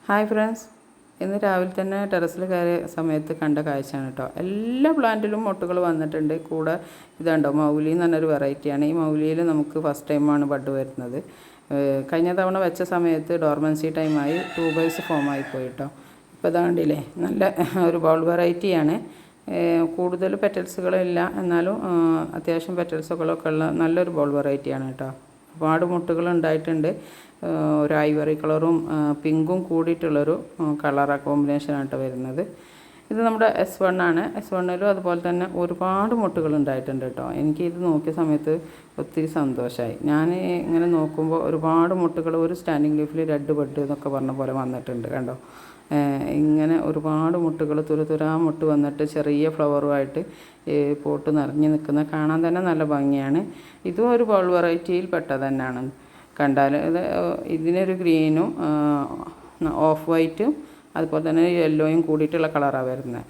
Hi friends, ഇന്ന് രാവിലെ തന്നെ ടെറസിൽ കയറിയ സമയത്ത് കണ്ട കാഴ്ചയാണ് കേട്ടോ. എല്ലാ പ്ലാന്റിലും മൊട്ടുകൾ വന്നിട്ടുണ്ട്. കൂടെ ഇതുണ്ടോ, മൗലി എന്ന് പറഞ്ഞൊരു വെറൈറ്റിയാണ്. ഈ മൗലിയിൽ നമുക്ക് ഫസ്റ്റ് ടൈമാണ് ബഡ് വരുന്നത്. കഴിഞ്ഞ തവണ വെച്ച സമയത്ത് ഡോർമൻസി ടൈമായി ട്യൂബേഴ്സ് ഫോമായി പോയി കേട്ടോ. ഇപ്പോൾ ഇതാ കണ്ടില്ലേ, നല്ല ഒരു ബൗൾ വെറൈറ്റിയാണ്. കൂടുതൽ പെറ്റൽസുകളില്ല, എന്നാലും അത്യാവശ്യം പെറ്റൽസുകളൊക്കെ ഉള്ള നല്ലൊരു ബൗൾ വെറൈറ്റിയാണ് കേട്ടോ. ഒരുപാട് മുട്ടുകൾ ഉണ്ടായിട്ടുണ്ട്. ഒരു ഐവറി കളറും പിങ്കും കൂടിയിട്ടുള്ളൊരു കളർ കോമ്പിനേഷനാണ് കേട്ടോ വരുന്നത്. ഇത് നമ്മുടെ S1 ആണ്. S1ലും അതുപോലെ തന്നെ ഒരുപാട് മുട്ടുകൾ ഉണ്ടായിട്ടുണ്ട് കേട്ടോ. എനിക്കിത് നോക്കിയ സമയത്ത് ഒത്തിരി സന്തോഷമായി. ഞാൻ ഇങ്ങനെ നോക്കുമ്പോൾ ഒരുപാട് മുട്ടുകൾ ഒരു സ്റ്റാൻഡിങ് ലീഫിൽ റെഡ് ബഡ് എന്നൊക്കെ പറഞ്ഞ പോലെ വന്നിട്ടുണ്ട് കണ്ടോ. ഇങ്ങനെ ഒരുപാട് മുട്ടുകൾ തുരുതുരാ മുട്ട് വന്നിട്ട് ചെറിയ ഫ്ലവറുമായിട്ട് പോട്ട് നിറഞ്ഞ് നിൽക്കുന്ന കാണാൻ തന്നെ നല്ല ഭംഗിയാണ്. ഇതും ഒരു ബൗൾ വെറൈറ്റിയിൽ പെട്ടത് തന്നെയാണ്. കണ്ടാൽ ഇതിനൊരു ഗ്രീനും ഓഫ് വൈറ്റും അതുപോലെ തന്നെ യെല്ലോയും കൂടിയിട്ടുള്ള കളറാണ് വരുന്നത്.